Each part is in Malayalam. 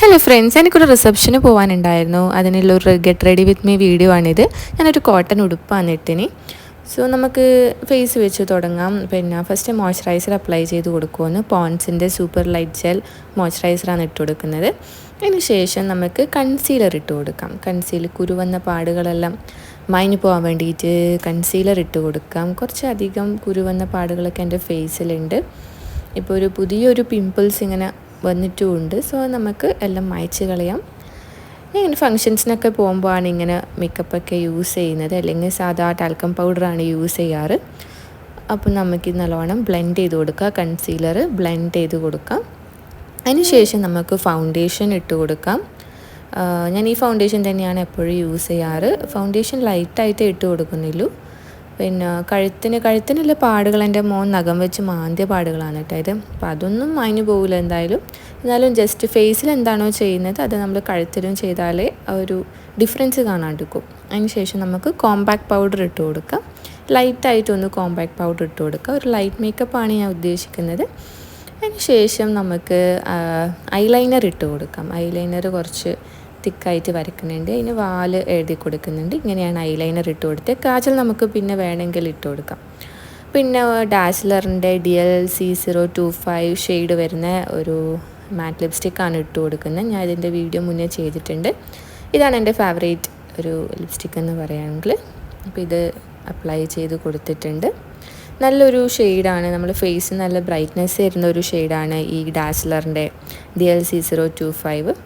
ഹലോ ഫ്രണ്ട്സ്, എനിക്കൊരു റിസപ്ഷന് പോകാനുണ്ടായിരുന്നു. അതിനുള്ളൊരു get ready with me video ആണിത്. ഞാനൊരു കോട്ടൺ ഉടുപ്പാണ് ഇട്ടിന്. സോ നമുക്ക് ഫേസ് വെച്ച് തുടങ്ങാം. പിന്നെ ഫസ്റ്റ് മോയ്സ്ചറൈസർ അപ്ലൈ ചെയ്ത് കൊടുക്കുമെന്ന് പോൺസിൻ്റെ സൂപ്പർ ലൈറ്റ് ജെൽ മോയ്സ്ചറൈസറാണ് ഇട്ട് കൊടുക്കുന്നത്. അതിന് ശേഷം നമുക്ക് കൺസീലർ ഇട്ട് കൊടുക്കാം. കുരുവന്ന പാടുകളെല്ലാം മാഞ്ഞു പോകാൻ വേണ്ടിയിട്ട് കൺസീലർ ഇട്ട് കൊടുക്കാം. കുറച്ചധികം കുരുവന്ന പാടുകളൊക്കെ എൻ്റെ ഫേസിലുണ്ട്. ഇപ്പോൾ പുതിയൊരു പിമ്പിൾസ് ഇങ്ങനെ വന്നിട്ടുമുണ്ട്. സോ നമുക്ക് എല്ലാം മായ്ച്ച് കളയാം. ഇങ്ങനെ ഫങ്ഷൻസിനൊക്കെ പോകുമ്പോഴാണ് ഇങ്ങനെ മേക്കപ്പൊക്കെ യൂസ് ചെയ്യുന്നത്, അല്ലെങ്കിൽ സാധാ ടാൽക്കം പൗഡറാണ് യൂസ് ചെയ്യാറ്. അപ്പം നമുക്ക് നല്ലോണം ബ്ലെൻഡ് ചെയ്ത് കൊടുക്കുക. കൺസീലർ ബ്ലെൻഡ് ചെയ്ത് കൊടുക്കാം. അതിന് ശേഷം നമുക്ക് ഫൗണ്ടേഷൻ ഇട്ട് കൊടുക്കാം. ഞാൻ ഈ ഫൗണ്ടേഷൻ തന്നെയാണ് എപ്പോഴും യൂസ് ചെയ്യാറ്. ഫൗണ്ടേഷൻ ലൈറ്റായിട്ട് ഇട്ട് കൊടുക്കുന്നില്ലൂ. പിന്നെ കഴുത്തിനുള്ള പാടുകൾ എൻ്റെ മോൻ നഖം വെച്ച് മാന്തിയ പാടുകളാണ് കേട്ടോ ഇത്. അപ്പോൾ അതൊന്നും മാഞ്ഞു പോകില്ല എന്തായാലും. എന്നാലും ജസ്റ്റ് ഫേസിൽ എന്താണോ ചെയ്യുന്നത് അത് നമ്മൾ കഴുത്തിലും ചെയ്താലേ ഒരു ഡിഫറൻസ് കാണാണ്ടിരിക്കും. അതിന് ശേഷം നമുക്ക് കോമ്പാക്ട് പൗഡർ ഇട്ട് കൊടുക്കാം. ലൈറ്റായിട്ടൊന്ന് കോമ്പാക്ട് പൗഡർ ഇട്ട് കൊടുക്കുക. ഒരു ലൈറ്റ് മേക്കപ്പാണ് ഞാൻ ഉദ്ദേശിക്കുന്നത്. അതിന് ശേഷം നമുക്ക് ഐലൈനർ ഇട്ട് കൊടുക്കാം. ഐലൈനർ കുറച്ച് തിക്കായിട്ട് വരയ്ക്കുന്നുണ്ട്. അതിന് വാല് എഴുതി കൊടുക്കുന്നുണ്ട്. ഇങ്ങനെയാണ് ഐലൈനർ ഇട്ട് കൊടുത്ത്. കാജൽ നമുക്ക് പിന്നെ വേണമെങ്കിൽ ഇട്ട് കൊടുക്കാം. പിന്നെ ഡാസ്ലറിൻ്റെ DL-C025 ഷെയ്ഡ് വരുന്ന ഒരു മാറ്റ് ലിപ്സ്റ്റിക്കാണ് ഇട്ട് കൊടുക്കുന്നത്. ഞാൻ ഇതിൻ്റെ വീഡിയോ മുന്നേ ചെയ്തിട്ടുണ്ട്. ഇതാണ് എൻ്റെ ഫേവറേറ്റ് ഒരു ലിപ്സ്റ്റിക് എന്ന് പറയുകയാണെങ്കിൽ. അപ്പോൾ ഇത് അപ്ലൈ ചെയ്ത് കൊടുത്തിട്ടുണ്ട്. നല്ലൊരു ഷെയ്ഡാണ്. നമ്മൾ ഫേസ് നല്ല ബ്രൈറ്റ്നെസ് തരുന്ന ഒരു ഷെയ്ഡാണ് ഈ ഡാസ്ലറിൻ്റെ DL-C025.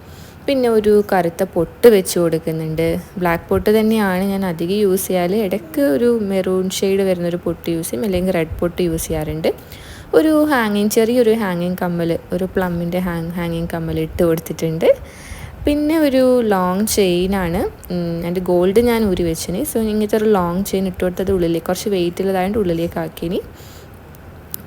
പിന്നെ ഒരു കറുത്ത പൊട്ട് വെച്ച് കൊടുക്കുന്നുണ്ട്. ബ്ലാക്ക് പൊട്ട് തന്നെയാണ് ഞാൻ അധികം യൂസ് ചെയ്യാറ്. ഇടയ്ക്ക് ഒരു മെറൂൺ ഷെയ്ഡ് വരുന്നൊരു പൊട്ട് യൂസ് ചെയ്യും, അല്ലെങ്കിൽ റെഡ് പൊട്ട് യൂസ് ചെയ്യാറുണ്ട്. ഒരു ചെറിയൊരു ഹാങ്ങിങ് കമ്മൽ, ഒരു പ്ലമ്മിൻ്റെ ഹാങ്ങിങ് കമ്മൽ ഇട്ട് കൊടുത്തിട്ടുണ്ട്. പിന്നെ ഒരു ലോങ് ചെയിനാണ്. എൻ്റെ ഗോൾഡ് ഞാൻ ഊരി വെച്ചിന്. സോ ഇങ്ങനത്തെ ഒരു ലോങ് ചെയിൻ ഇട്ട് കൊടുത്തത് ഉള്ളിലേക്ക് കുറച്ച് വെയിറ്റ് ഉള്ളതായതുകൊണ്ട് ഉള്ളിലേക്ക് ആക്കിനി.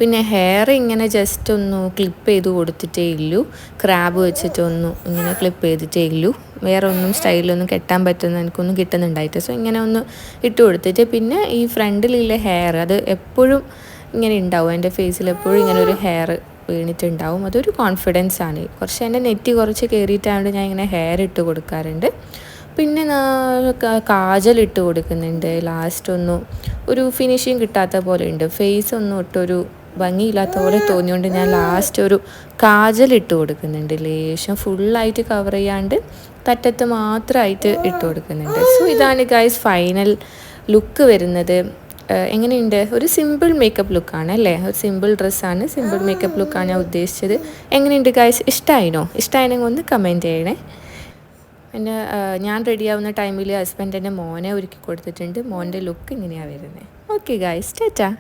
പിന്നെ ഹെയർ ഇങ്ങനെ ജസ്റ്റ് ഒന്ന് ക്ലിപ്പ് ചെയ്ത് കൊടുത്തിട്ടേ ഇല്ലൂ. ക്രാബ് വെച്ചിട്ടൊന്നും ഇങ്ങനെ ക്ലിപ്പ് ചെയ്തിട്ടേ ഇല്ലൂ. വേറെ ഒന്നും സ്റ്റൈലൊന്നും കെട്ടാൻ പറ്റുന്ന എനിക്കൊന്നും കിട്ടുന്നുണ്ടായിട്ട്. സോ ഇങ്ങനെ ഒന്ന് ഇട്ട് കൊടുത്തിട്ട് പിന്നെ ഈ ഫ്രണ്ടിലുള്ള ഹെയർ അത് എപ്പോഴും ഇങ്ങനെ ഉണ്ടാവും. എൻ്റെ ഫേസിൽ എപ്പോഴും ഇങ്ങനെ ഒരു ഹെയർ വീണിട്ടുണ്ടാവും. അതൊരു കോൺഫിഡൻസ് ആണ്. കുറച്ച് എൻ്റെ നെറ്റി കുറച്ച് കയറിയിട്ടായതുകൊണ്ട് ഞാൻ ഇങ്ങനെ ഹെയർ ഇട്ട് കൊടുക്കാറുണ്ട്. പിന്നെ കാജൽ ഇട്ട് കൊടുക്കുന്നുണ്ട്. ലാസ്റ്റ് ഒന്നും ഒരു ഫിനിഷിങ് കിട്ടാത്ത പോലെ ഉണ്ട്. ഫേസ് ഒന്നും ഒട്ടൊരു ഭംഗിയില്ലാത്ത പോലെ തോന്നിയോണ്ട് ഞാൻ ലാസ്റ്റ് ഒരു കാജൽ ഇട്ട് കൊടുക്കുന്നുണ്ട്. ലേശം ഫുള്ളായിട്ട് കവർ ചെയ്യാണ്ട് തറ്റത്ത് മാത്രമായിട്ട് ഇട്ട് കൊടുക്കുന്നുണ്ട്. സോ ഇതാണ് ഗൈസ് ഫൈനൽ ലുക്ക് വരുന്നത്. എങ്ങനെയുണ്ട്? ഒരു സിമ്പിൾ മേക്കപ്പ് ലുക്കാണ് അല്ലേ? ഒരു സിമ്പിൾ ഡ്രസ്സാണ്, സിമ്പിൾ മേക്കപ്പ് ലുക്കാണ് ഞാൻ ഉദ്ദേശിച്ചത്. എങ്ങനെയുണ്ട് ഗൈസ്? ഇഷ്ടമായെങ്കിൽ ഒന്ന് കമൻറ്റ് ചെയ്യണേ. പിന്നെ ഞാൻ റെഡിയാവുന്ന ടൈമിൽ ഹസ്ബൻഡ് എൻ്റെ മോനെ ഒരുക്കി കൊടുത്തിട്ടുണ്ട്. മോൻ്റെ ലുക്ക് ഇങ്ങനെയാണ് വരുന്നത്. Okay guys, Tata.